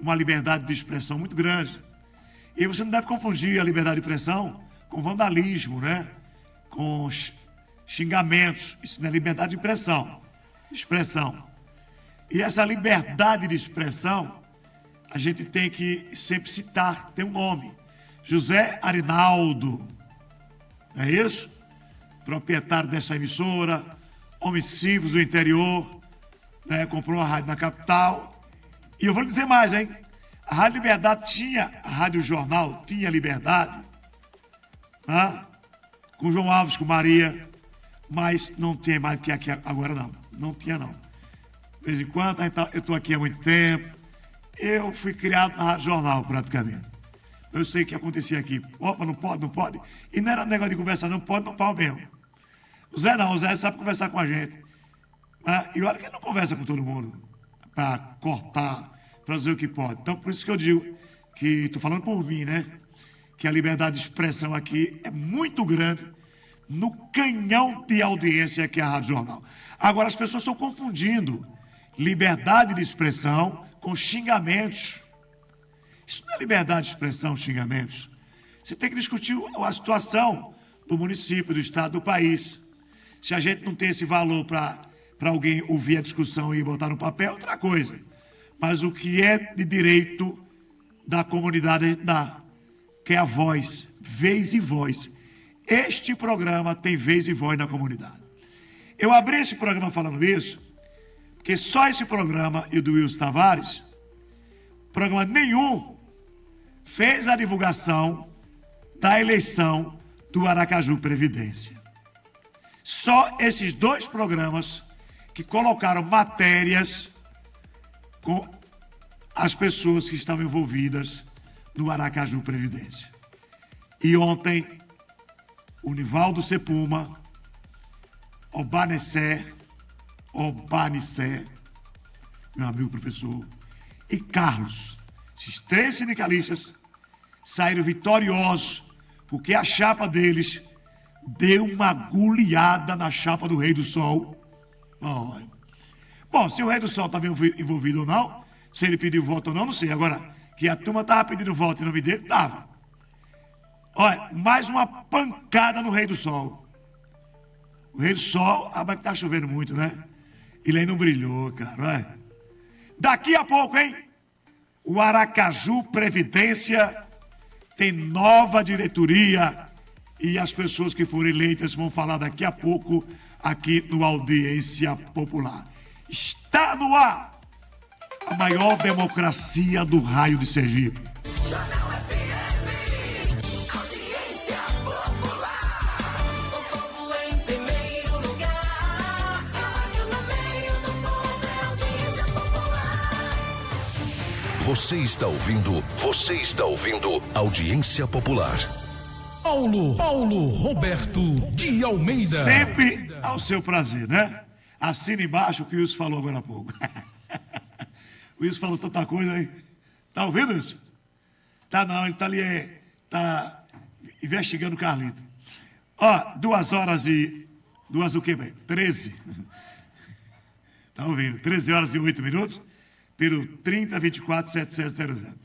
uma liberdade de expressão muito grande. E você não deve confundir a liberdade de expressão com vandalismo, né? Com xingamentos. Isso não é liberdade de expressão. E essa liberdade de expressão, a gente tem que sempre citar, tem um nome. José Arinaldo, não é isso? Proprietário dessa emissora, homem simples do interior, né? Comprou uma rádio na capital. E eu vou lhe dizer mais, hein? A Rádio Liberdade tinha, a Rádio Jornal tinha Liberdade, né? Com João Alves, com Maria, mas não tem mais que aqui agora não. Não tinha não. De vez em quando, eu estou aqui há muito tempo. Eu fui criado na Rádio Jornal, praticamente. Eu sei o que acontecia aqui. Opa, não pode. E não era negócio de conversar, não pode, não pau mesmo. O Zé sabe conversar com a gente. E olha que ele não conversa com todo mundo. Para cortar, para dizer o que pode. Então, por isso que eu digo que, estou falando por mim, né? Que a liberdade de expressão aqui é muito grande no canhão de audiência que é a Rádio Jornal. Agora, as pessoas estão confundindo liberdade de expressão com xingamentos. Isso não é liberdade de expressão, xingamentos. Você tem que discutir a situação do município, do estado, do país. Se a gente não tem esse valor para alguém ouvir a discussão e botar no papel, é outra coisa. Mas o que é de direito da comunidade a gente dá, que é a voz, vez e voz. Este programa tem vez e voz na comunidade. Eu abri esse programa falando isso, porque só esse programa e o do Wilson Tavares, programa nenhum, fez a divulgação da eleição do Aracaju Previdência. Só esses dois programas que colocaram matérias com as pessoas que estavam envolvidas no Aracaju Previdência. E ontem, o Nivaldo Sepuma, Obanissé, meu amigo professor, e Carlos, esses três sindicalistas saíram vitoriosos, porque a chapa deles deu uma goleada na chapa do Rei do Sol. Bom, se o Rei do Sol estava envolvido ou não, se ele pediu voto ou não, não sei. Agora, que a turma estava pedindo voto em nome dele, estava. Olha, mais uma pancada no Rei do Sol. O Rei do Sol, mas está chovendo muito, né? Ele ainda não brilhou, cara. Olha. Daqui a pouco, hein? O Aracaju Previdência tem nova diretoria e as pessoas que foram eleitas vão falar daqui a pouco aqui no Audiência Popular. Está no ar a maior democracia do raio de Sergipe. Jornal FM, Audiência Popular, o povo em primeiro lugar, rádio no meio do povo, é Audiência Popular. Você está ouvindo Audiência Popular. Paulo Roberto de Almeida. Sempre ao seu prazer, né? Assina embaixo o que o Wilson falou agora há pouco. O Wilson falou tanta coisa aí. Tá ouvindo isso? Tá não, ele tá ali, tá investigando o Carlito. Ó, 2 horas e... 2 o quê, bem? 13. Tá ouvindo? 13 horas e 8 minutos, pelo 3024-7700.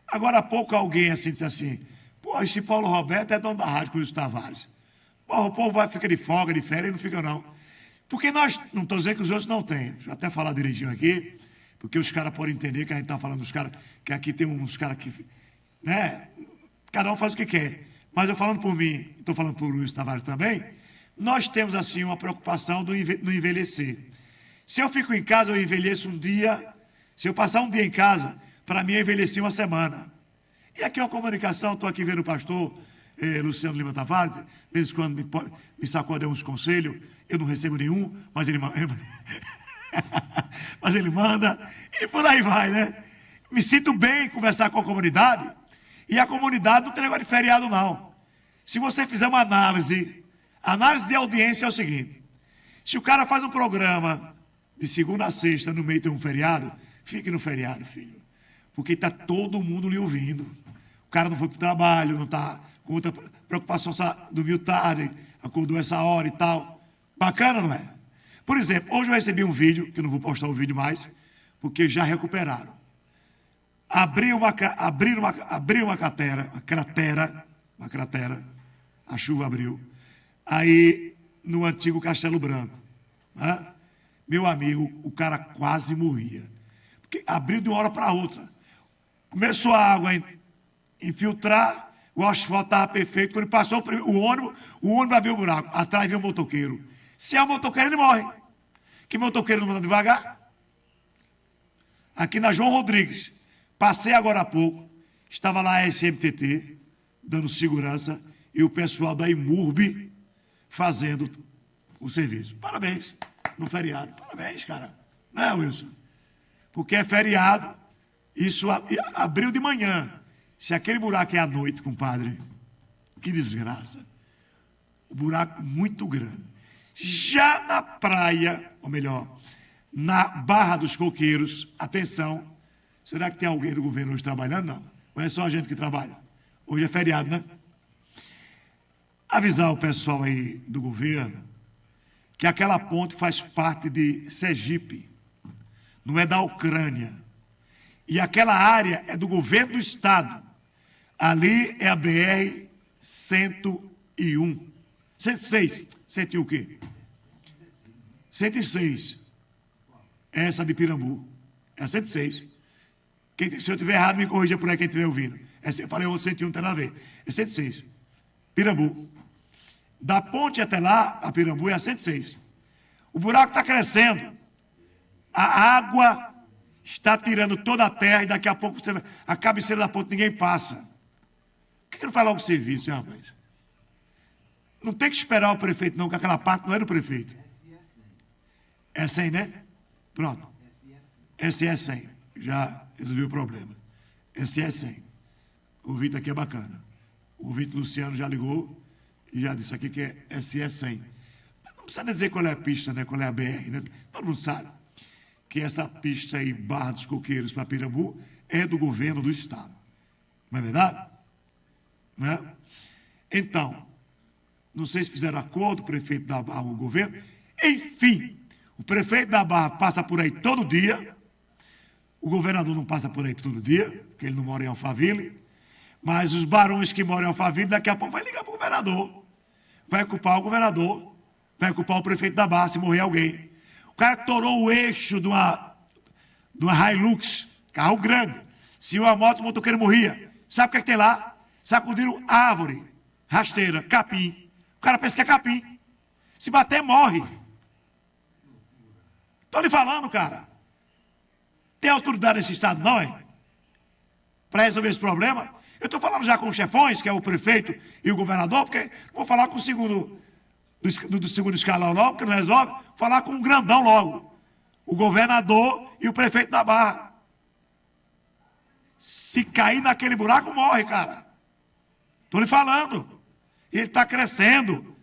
Agora há pouco alguém assim disse assim, pô, esse Paulo Roberto é dono da rádio com os Tavares. Pô, o povo vai ficar de folga, de férias, e não fica não. Porque nós, não estou dizendo que os outros não têm, deixa eu até falar direitinho aqui, porque os caras podem entender que a gente está falando dos caras, que aqui tem uns caras que, né, cada um faz o que quer. Mas eu falando por mim, estou falando por Luiz Tavares também, nós temos assim uma preocupação no envelhecer. Se eu fico em casa, eu envelheço um dia, se eu passar um dia em casa, para mim eu envelheci uma semana. E aqui é uma comunicação, estou aqui vendo o pastor Luciano Lima Tavares, de vez em quando me sacode uns conselhos, eu não recebo nenhum, mas ele manda, e por aí vai, né? Me sinto bem em conversar com a comunidade, e a comunidade não tem negócio de feriado, não. Se você fizer uma análise de audiência é o seguinte, se o cara faz um programa de segunda a sexta, no meio tem um feriado, fique no feriado, filho, porque está todo mundo lhe ouvindo. O cara não foi para o trabalho, não está com outra preocupação, dormiu tarde, acordou essa hora e tal. Bacana, não é? Por exemplo, hoje eu recebi um vídeo, que eu não vou postar o vídeo mais, porque já recuperaram. abriu uma cratera, a chuva abriu, aí no antigo Castelo Branco, né? Meu amigo, o cara quase morria, porque abriu de uma hora para outra, começou a água a infiltrar, o asfalto estava perfeito, quando passou o ônibus abriu o buraco, atrás veio o motoqueiro. Se é o motoqueiro, ele morre. Que motoqueiro não anda devagar? Aqui na João Rodrigues, passei agora há pouco, estava lá a SMTT, dando segurança, e o pessoal da Imurb fazendo o serviço. Parabéns, no feriado. Parabéns, cara. Não é, Wilson? Porque é feriado, isso abriu de manhã. Se aquele buraco é à noite, compadre, que desgraça. Um buraco muito grande. Já na praia, ou melhor, na Barra dos Coqueiros, atenção, será que tem alguém do governo hoje trabalhando? Não. Ou é só a gente que trabalha? Hoje é feriado, né? Avisar o pessoal aí do governo que aquela ponte faz parte de Sergipe, não é da Ucrânia. E aquela área é do governo do estado. Ali é a BR-101. 106. 101 o quê? 106. Essa de Pirambu. É a 106. Se eu estiver errado, me corrija por aí quem estiver ouvindo. Eu falei outro 101, não tem nada a ver. É 106. Pirambu. Da ponte até lá, a Pirambu é a 106. O buraco está crescendo. A água está tirando toda a terra e daqui a pouco a cabeceira da ponte ninguém passa. Por que não faz logo o serviço, hein, rapaz? Não tem que esperar o prefeito, não, que aquela parte não é do prefeito. É 100, né? Pronto. SS 100. Já resolveu o problema. SS 100. O Vitor aqui é bacana. O Vitor Luciano já ligou e já disse aqui que é SS 100. Não precisa dizer qual é a pista, né? Qual é a BR, né? Todo mundo sabe que essa pista aí, Barra dos Coqueiros para Pirambu, é do governo do estado. Não é verdade? Né? Então, não sei se fizeram acordo, o prefeito da Barra ou o governo. Enfim, o prefeito da Barra passa por aí todo dia. O governador não passa por aí todo dia, porque ele não mora em Alphaville. Mas os barões que moram em Alphaville, daqui a pouco vai ligar para o governador. Vai culpar o governador. Vai culpar o prefeito da Barra se morrer alguém. O cara torou o eixo de uma Hilux, carro grande. Se uma moto, o motoqueiro morria. Sabe o que é que tem lá? Sacudiram árvore, rasteira, capim. O cara pensa que é capim. Se bater, morre. Estou lhe falando, cara. Tem autoridade nesse estado, não, hein? Para resolver esse problema. Eu estou falando já com os chefões, que é o prefeito e o governador, porque vou falar com o segundo, do segundo escalão logo, que não resolve. Vou falar com o grandão logo. O governador e o prefeito da Barra. Se cair naquele buraco, morre, cara. Estou lhe falando. Ele está crescendo.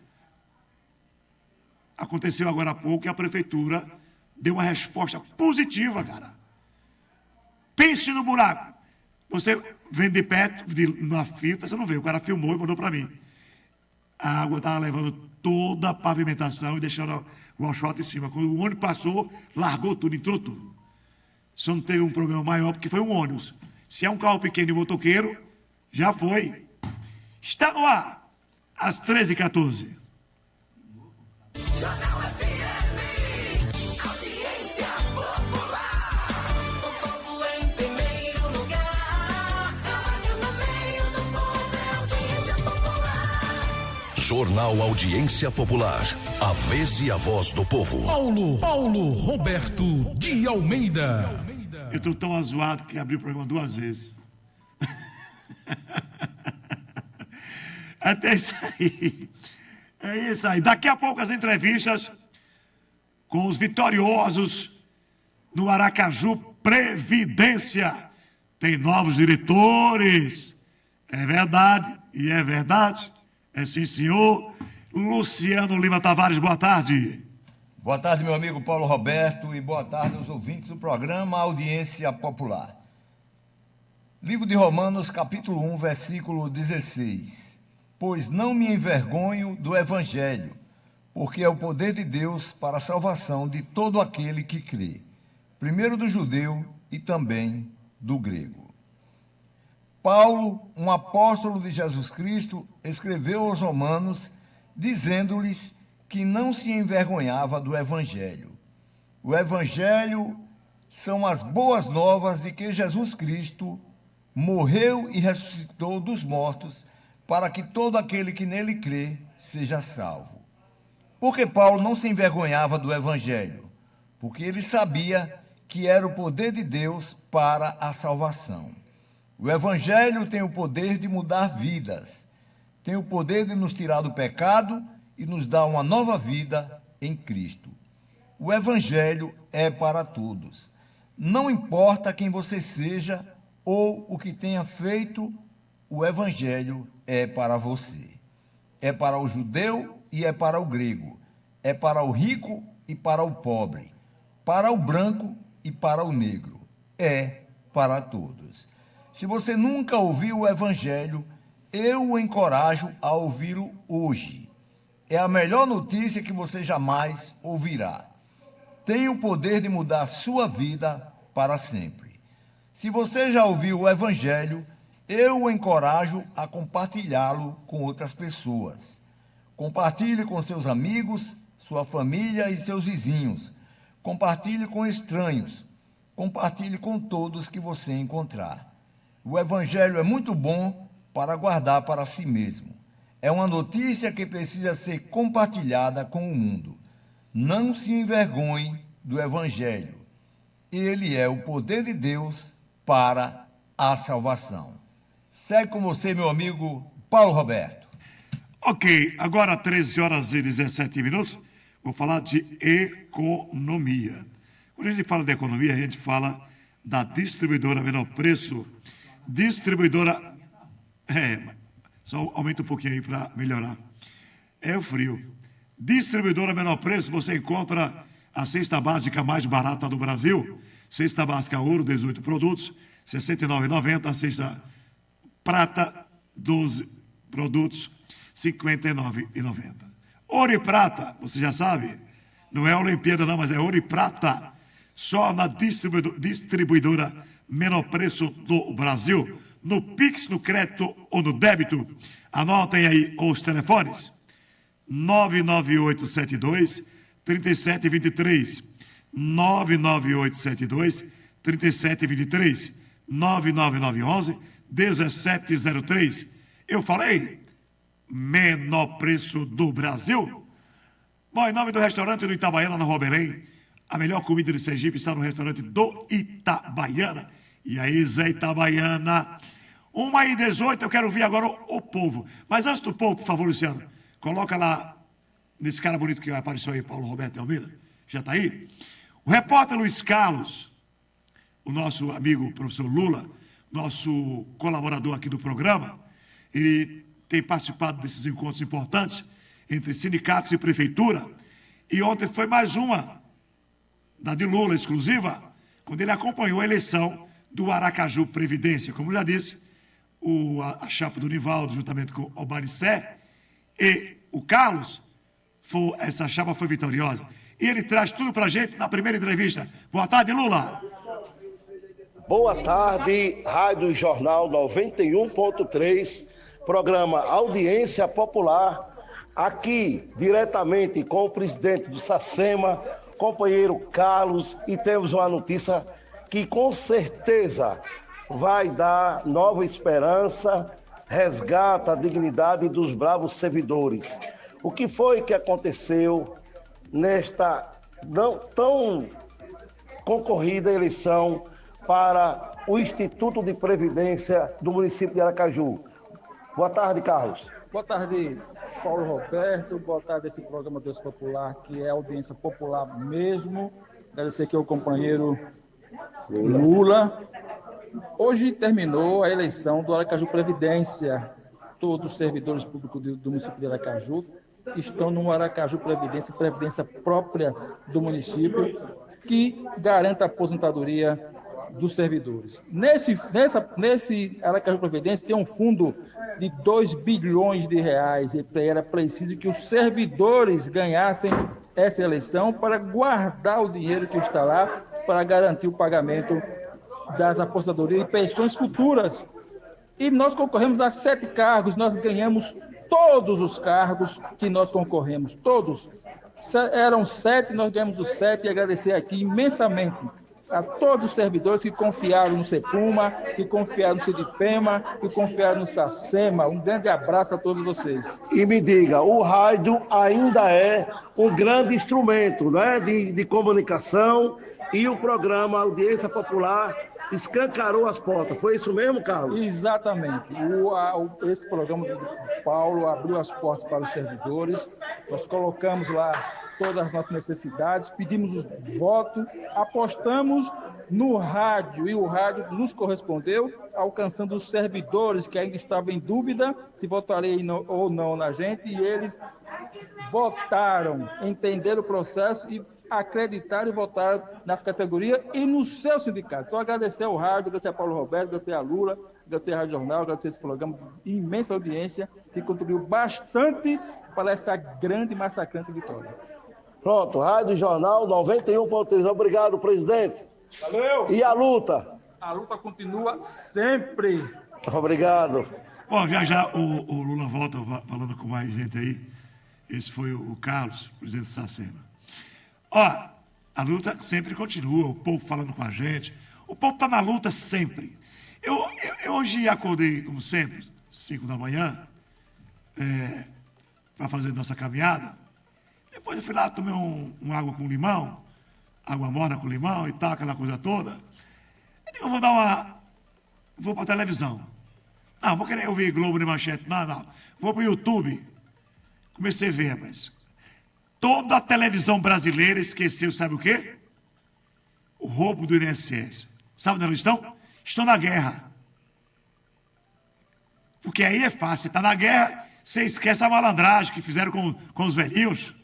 Aconteceu agora há pouco que a prefeitura deu uma resposta positiva, cara. Pense no buraco. Você vem de perto, na fita, você não vê. O cara filmou e mandou para mim. A água estava levando toda a pavimentação e deixando o asfalto em cima. Quando o ônibus passou, largou tudo, entrou tudo. Só não teve um problema maior, porque foi um ônibus. Se é um carro pequeno e motoqueiro, já foi. Está no ar, às 13h14. Jornal FM, audiência popular. O povo em primeiro lugar. Rádio no meio do povo é audiência popular. Jornal Audiência Popular. A vez e a voz do povo. Paulo Roberto de Almeida. Eu estou tão azoado que abri o programa 2 vezes. Até isso aí. É isso aí. Daqui a pouco as entrevistas com os vitoriosos no Aracaju Previdência. Tem novos diretores. É verdade. E é verdade. É sim, senhor. Luciano Lima Tavares, boa tarde. Boa tarde, meu amigo Paulo Roberto, e boa tarde aos ouvintes do programa Audiência Popular. Livro de Romanos, capítulo 1, versículo 16. Pois não me envergonho do Evangelho, porque é o poder de Deus para a salvação de todo aquele que crê, primeiro do judeu e também do grego. Paulo, um apóstolo de Jesus Cristo, escreveu aos romanos, dizendo-lhes que não se envergonhava do Evangelho. O Evangelho são as boas novas de que Jesus Cristo morreu e ressuscitou dos mortos, para que todo aquele que nele crê seja salvo. Por que Paulo não se envergonhava do Evangelho? Porque ele sabia que era o poder de Deus para a salvação. O Evangelho tem o poder de mudar vidas, tem o poder de nos tirar do pecado e nos dar uma nova vida em Cristo. O Evangelho é para todos. Não importa quem você seja ou o que tenha feito, o Evangelho é para você. É para o judeu e é para o grego. É para o rico e para o pobre. Para o branco e para o negro. É para todos. Se você nunca ouviu o Evangelho, eu o encorajo a ouvi-lo hoje. É a melhor notícia que você jamais ouvirá. Tem o poder de mudar a sua vida para sempre. Se você já ouviu o Evangelho, eu o encorajo a compartilhá-lo com outras pessoas. Compartilhe com seus amigos, sua família e seus vizinhos. Compartilhe com estranhos. Compartilhe com todos que você encontrar. O Evangelho é muito bom para guardar para si mesmo. É uma notícia que precisa ser compartilhada com o mundo. Não se envergonhe do Evangelho. Ele é o poder de Deus para a salvação. Segue com você, meu amigo Paulo Roberto. Ok, agora 13 horas e 17 minutos, vou falar de economia. Quando a gente fala de economia, a gente fala da distribuidora menor preço. Distribuidora... só aumenta um pouquinho aí para melhorar. É o frio. Distribuidora menor preço, você encontra a cesta básica mais barata do Brasil. Cesta básica ouro, 18 produtos, R$ 69,90. A cesta prata, 12 produtos, R$ 59,90. Ouro e prata, você já sabe, não é Olimpíada não, mas é ouro e prata. Só na distribuidora menor preço do Brasil, no Pix, no crédito ou no débito. Anotem aí os telefones. 99872-3723, 99872-3723, 99911-1703. Eu falei? Menor preço do Brasil? Bom, em nome do restaurante do Itabaiana, na Rua Belém, a melhor comida de Sergipe está no restaurante do Itabaiana. E aí, Zé Itabaiana? 1h18, eu quero ouvir agora o povo. Mas antes do povo, por favor, Luciano, coloca lá, nesse cara bonito que apareceu aí, Paulo Roberto Almeida, já está aí. O repórter Luiz Carlos, o nosso amigo professor Lula, nosso colaborador aqui do programa, ele tem participado desses encontros importantes entre sindicatos e prefeitura. E ontem foi mais uma, da de Lula exclusiva, quando ele acompanhou a eleição do Aracaju Previdência. Como já disse, a chapa do Nivaldo, juntamente com o Baricé e o Carlos, essa chapa foi vitoriosa. E ele traz tudo para a gente na primeira entrevista. Boa tarde, Lula. Boa tarde, Rádio Jornal 91.3, programa Audiência Popular, aqui diretamente com o presidente do SACEMA, companheiro Carlos, e temos uma notícia que com certeza vai dar nova esperança, resgata a dignidade dos bravos servidores. O que foi que aconteceu nesta não tão concorrida eleição para o Instituto de Previdência do município de Aracaju? Boa tarde, Carlos. Boa tarde, Paulo Roberto. Boa tarde, esse programa Deus Popular, que é audiência popular mesmo. Agradecer aqui ao companheiro Lula. Hoje terminou a eleição do Aracaju Previdência. Todos os servidores públicos do município de Aracaju estão no Aracaju Previdência, previdência própria do município, que garanta a aposentadoria dos servidores. Nesse Aracaju Previdência tem um fundo de 2 bilhões de reais, e era preciso que os servidores ganhassem essa eleição para guardar o dinheiro que está lá, para garantir o pagamento das aposentadorias e pensões futuras E nós concorremos a 7 cargos, nós ganhamos todos os cargos que nós concorremos, todos. Eram 7, nós ganhamos os 7 e agradecer aqui imensamente a todos os servidores que confiaram no CEPUMA, que confiaram no CIDIPEMA, que confiaram no SACEMA. Um grande abraço a todos vocês. E me diga, o rádio ainda é um grande instrumento, né, de comunicação, e o programa Audiência Popular escancarou as portas. Foi isso mesmo, Carlos? Exatamente. Esse programa do Paulo abriu as portas para os servidores. Nós colocamos lá todas as nossas necessidades, pedimos o voto, apostamos no rádio e o rádio nos correspondeu, alcançando os servidores que ainda estavam em dúvida se votariam ou não na gente, e eles votaram, entenderam o processo e acreditaram e votaram nas categorias e no seu sindicato. Então, agradecer ao rádio, agradecer a Paulo Roberto, agradecer a Lula, agradecer a Rádio Jornal, agradecer esse programa de imensa audiência que contribuiu bastante para essa grande e massacrante vitória. Pronto, Rádio Jornal 91.3. Obrigado, presidente. Valeu! E a luta? A luta continua sempre. Obrigado. Bom, já o Lula volta falando com mais gente aí. Esse foi o Carlos, presidente do SACEMA. Ó, a luta sempre continua, o povo falando com a gente. O povo está na luta sempre. Eu hoje acordei, como sempre, 5 da manhã, para fazer nossa caminhada. Depois eu fui lá, tomei uma água com limão, água morna com limão e tal, aquela coisa toda. Eu digo, vou para a televisão. Não, vou querer ouvir Globo de Manchete, não. Vou para o YouTube. Comecei a ver, rapaz. Toda a televisão brasileira esqueceu, sabe o quê? O roubo do INSS. Sabe onde eles estão? Estão na guerra. Porque aí é fácil, você está na guerra, você esquece a malandragem que fizeram com os velhinhos.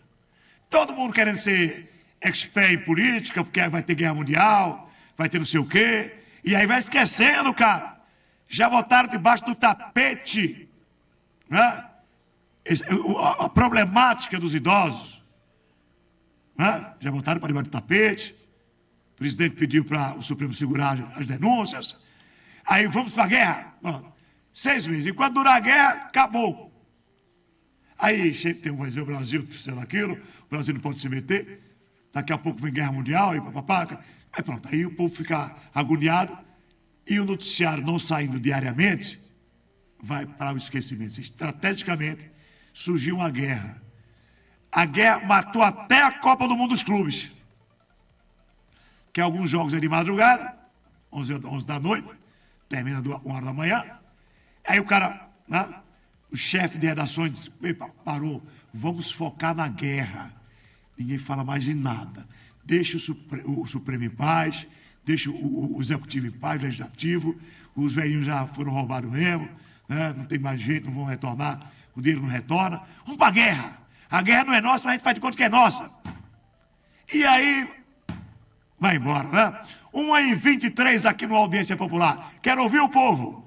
Todo mundo querendo ser expert em política, porque vai ter guerra mundial, vai ter não sei o quê. E aí vai esquecendo, cara. Já botaram debaixo do tapete, né? A problemática dos idosos. Né? Já botaram para debaixo do tapete. O presidente pediu para o Supremo segurar as denúncias. Aí vamos para a guerra. Bom, 6 meses. Enquanto durar a guerra, acabou. Aí tem um dizer o Brasil precisa daquilo, o Brasil não pode se meter. Daqui a pouco vem guerra mundial e papapá. Aí pronto, aí o povo fica agoniado e o noticiário não saindo diariamente vai para o esquecimento. Estrategicamente surgiu uma guerra. A guerra matou até a Copa do Mundo dos clubes. Que alguns jogos é de madrugada, 11 da noite, termina 1h da manhã. Aí o cara, né, o chefe de redações disse, parou, vamos focar na guerra. Ninguém fala mais de nada. Deixa o Supremo em paz, deixa o Executivo em paz, o Legislativo. Os velhinhos já foram roubados mesmo, né, não tem mais jeito, não vão retornar, o dinheiro não retorna. Vamos para a guerra. A guerra não é nossa, mas a gente faz de conta que é nossa. E aí, vai embora, né? 1h23 aqui no Audiência Popular. Quero ouvir o povo.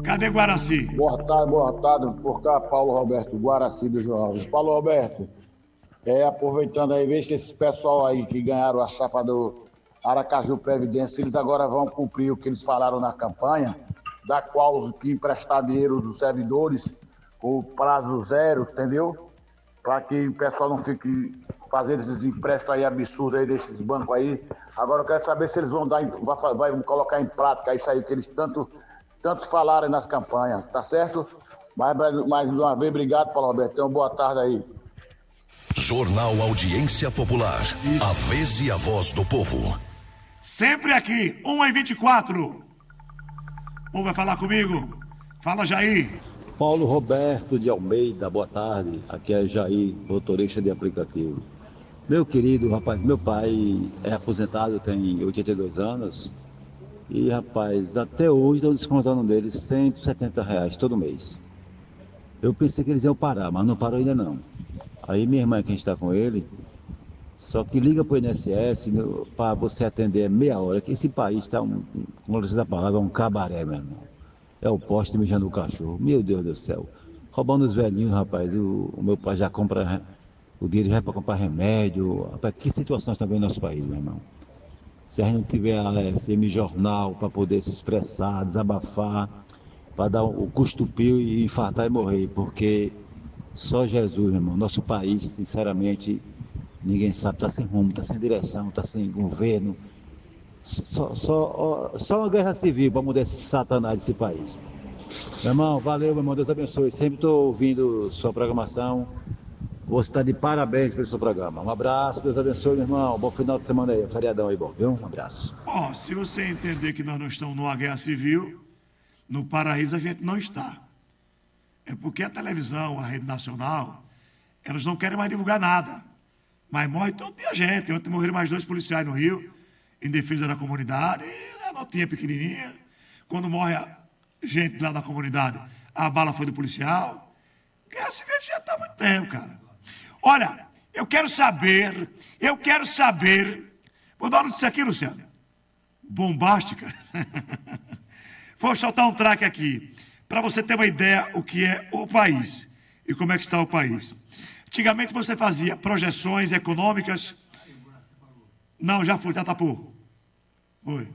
Cadê Guaraci? Boa tarde. Por cá, Paulo Roberto, Guaraci dos Jovens. Paulo Roberto, aproveitando aí, vê se esse pessoal aí que ganharam a chapa do Aracaju Previdência, eles agora vão cumprir o que eles falaram na campanha, da qual que emprestar dinheiro dos servidores com prazo zero, entendeu? Para que o pessoal não fique fazendo esses empréstimos aí absurdos aí desses bancos aí. Agora eu quero saber se eles vão vai colocar em prática isso aí que eles tanto falaram nas campanhas, tá certo? Mais uma vez, obrigado, Paulo Roberto. Então, boa tarde aí. Jornal Audiência Popular. Isso. A vez e a voz do povo. Sempre aqui, 1h24. O povo vai falar comigo. Fala, Jair. Paulo Roberto de Almeida, boa tarde. Aqui é Jair, motorista de aplicativo. Meu querido, rapaz, meu pai é aposentado, tem 82 anos. E, rapaz, até hoje estão descontando deles R$170 todo mês. Eu pensei que eles iam parar, mas não parou ainda não. Aí minha irmã que está com ele, só que liga para o INSS para você atender meia hora, que esse país está, como você da palavra, um cabaré, meu irmão. É o poste mijando o cachorro, meu Deus do céu. Roubando os velhinhos, rapaz, o meu pai já compra o dinheiro vai para comprar remédio. Rapaz, que situações está vendo no nosso país, meu irmão? Se a gente não tiver a FM Jornal para poder se expressar, desabafar, para dar o custo-pio e infartar e morrer, porque só Jesus, meu irmão, nosso país, sinceramente, ninguém sabe, está sem rumo, está sem direção, está sem governo. Só uma guerra civil para mudar esse satanás desse país. Meu irmão, valeu, meu irmão, Deus abençoe. Sempre estou ouvindo sua programação. Você está de parabéns pelo seu programa. Um abraço, Deus abençoe, meu irmão. Bom final de semana aí, feriadão aí, bom, viu? Um abraço. Bom, se você entender que nós não estamos numa guerra civil, no paraíso a gente não está. É porque a televisão, a rede nacional, elas não querem mais divulgar nada. Mas morre todo dia gente. Ontem morreram mais 2 policiais no Rio, em defesa da comunidade, e a notinha pequenininha. Quando morre a gente lá da comunidade, a bala foi do policial. Guerra civil já está há muito tempo, cara. Olha, eu quero saber, vou dar uma notícia aqui, Luciano, bombástica. Vou soltar um traque aqui, para você ter uma ideia o que é o país e como é que está o país. Antigamente você fazia projeções econômicas. Não, já foi, já tapou. Foi.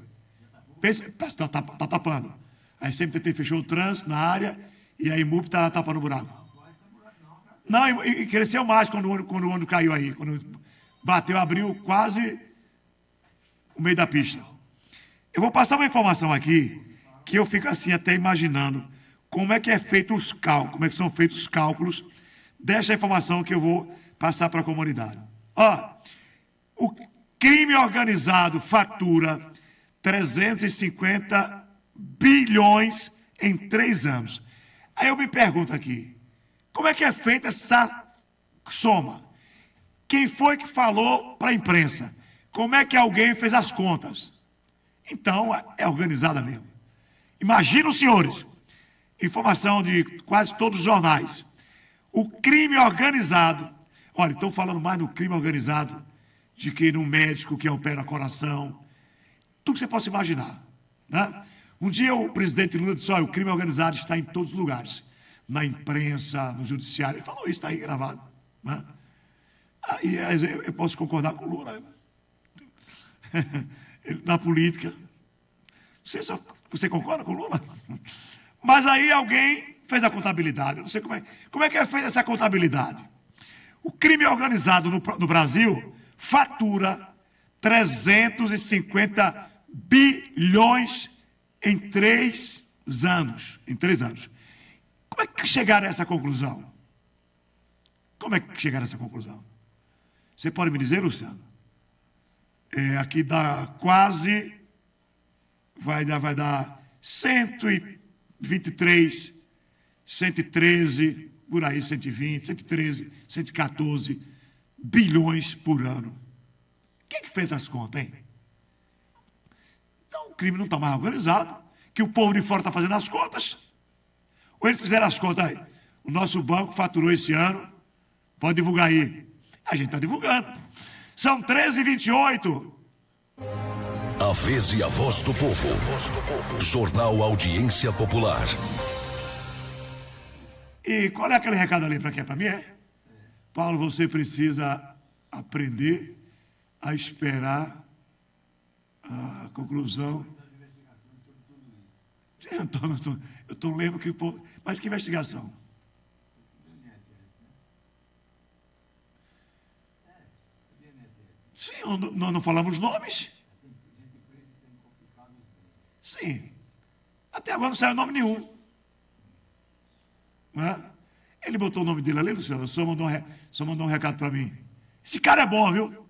Está tapando. A SMTT fechou o trânsito na área e a IMUP está lá tapando o buraco. Não, e cresceu mais quando o ônibus caiu aí. Quando bateu, abriu quase o meio da pista. Eu vou passar uma informação aqui que eu fico assim até imaginando como é que é feito os cálculos, como é que são feitos os cálculos desta informação que eu vou passar para a comunidade. Ó, o crime organizado fatura 350 bilhões em 3 anos. Aí eu me pergunto aqui, como é que é feita essa soma? Quem foi que falou para a imprensa? Como é que alguém fez as contas? Então, é organizada mesmo. Imagina os senhores, informação de quase todos os jornais. O crime organizado, olha, estão falando mais no crime organizado de que no médico que opera coração, tudo que você possa imaginar, né? Um dia o presidente Lula disse, olha, o crime organizado está em todos os lugares, na imprensa, no judiciário, ele falou isso, está aí gravado, né? Aí eu posso concordar com o Lula, né? Na política, você concorda com o Lula? Mas aí alguém fez a contabilidade, eu não sei como é que é feita essa contabilidade. O crime organizado no Brasil fatura 350 bilhões em 3 anos. Em 3 anos. Como é que chegaram a essa conclusão? Como é que chegaram a essa conclusão? Você pode me dizer, Luciano? Aqui dá quase, vai dar 123, 113, por aí, 120, 113, 114 bilhões por ano. Quem que fez as contas, hein? Então, o crime não está mais organizado, que o povo de fora está fazendo as contas. Ou eles fizeram as contas aí. O nosso banco faturou esse ano, pode divulgar aí. A gente está divulgando. São 13h28. A vez e a voz do povo. Jornal Audiência Popular. E qual é aquele recado ali para quem é para mim? Paulo, você precisa aprender a esperar a conclusão. Sim, eu estou lendo que... Mas que investigação? Sim, não falamos nomes. Sim. Até agora não saiu nome nenhum. Né? Ele botou o nome dele ali, Luciano, só mandou um recado para mim. Esse cara é bom, viu?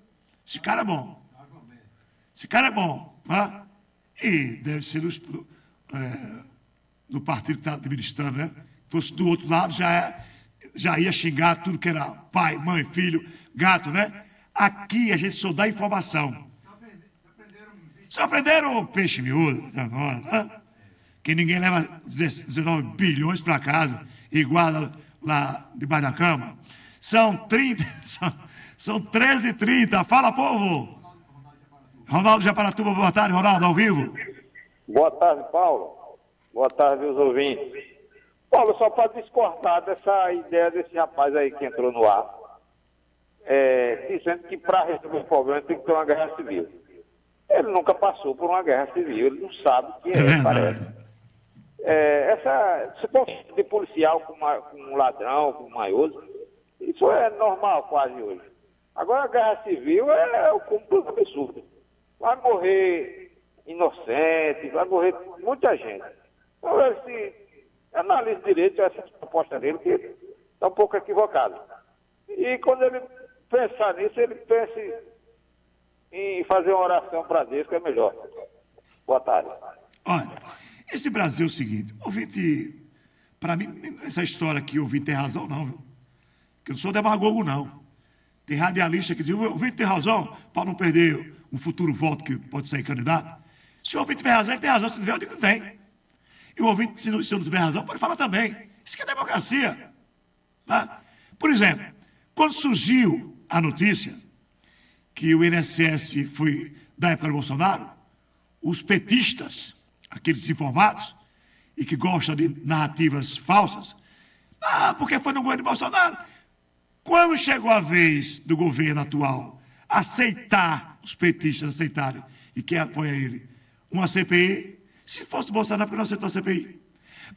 Esse cara é bom. Esse cara é bom. Né? E deve ser do partido que está administrando, né? Se fosse do outro lado, já ia xingar tudo que era pai, mãe, filho, gato, né? Aqui a gente só dá informação. Só aprenderam o peixe miúdo, né? Que ninguém leva 19 bilhões para casa e guarda lá debaixo da cama. São 13h30. Fala, povo! Ronaldo de Aparatuba, boa tarde, Ronaldo, ao vivo. Boa tarde, Paulo. Boa tarde, os ouvintes. Paulo, só para discordar dessa ideia desse rapaz aí que entrou no ar. dizendo que para resolver o problema tem que ter uma guerra civil. Ele nunca passou por uma guerra civil, ele não sabe o que parece. Esse conceito de policial com um ladrão, com um maioso, isso é normal quase hoje. Agora a guerra civil é o cúmulo absurdo. Vai morrer inocente, vai morrer muita gente. Então ele se analise direito essa proposta dele, que está um pouco equivocado. E quando ele pensar nisso, ele pense em fazer uma oração para Deus, que é melhor. Boa tarde. Olha, esse Brasil é o seguinte, ouvinte, para mim, essa história aqui, o ouvinte tem razão não, viu? Que eu não sou demagogo não. Tem radialista que diz, o ouvinte tem razão, para não perder um futuro voto que pode sair candidato. Se o ouvinte tiver razão, ele tem razão, se não tiver, eu digo que não tem. E o ouvinte, se eu não tiver razão, pode falar também. Isso que é democracia. Tá? Por exemplo, quando surgiu a notícia que o INSS foi da época do Bolsonaro, os petistas, aqueles desinformados, e que gostam de narrativas falsas, porque foi no governo de Bolsonaro. Quando chegou a vez do governo atual aceitar, os petistas aceitarem, e quem apoia ele, uma CPI, se fosse o Bolsonaro, porque não aceitou a CPI.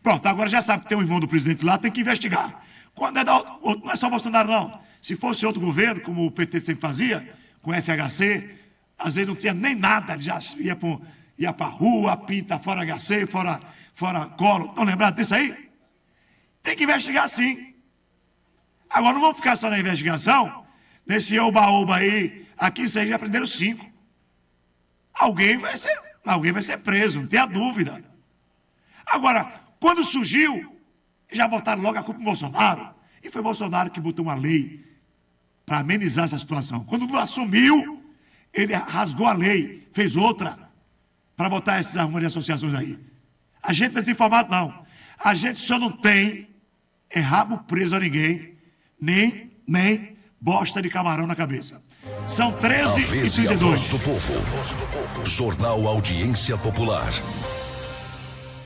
Pronto, agora já sabe que tem um irmão do presidente lá, tem que investigar. Quando é da outro, não é só Bolsonaro, não. Se fosse outro governo, como o PT sempre fazia, com FHC, às vezes não tinha nem nada, já ia para a rua, pinta, fora HC, fora colo. Estão lembrados disso aí? Tem que investigar sim. Agora não vamos ficar só na investigação, nesse oba-oba aí, aqui vocês já aprenderam 5. Alguém vai ser preso, não tenha dúvida. Agora, quando surgiu, já botaram logo a culpa no Bolsonaro. E foi Bolsonaro que botou uma lei para amenizar essa situação. Quando não assumiu, ele rasgou a lei, fez outra, para botar esses arrumos de associações aí. A gente não é desinformado, não. A gente só não tem rabo preso a ninguém, nem bosta de camarão na cabeça. São 13h32. A Voz do Povo. Jornal Audiência Popular.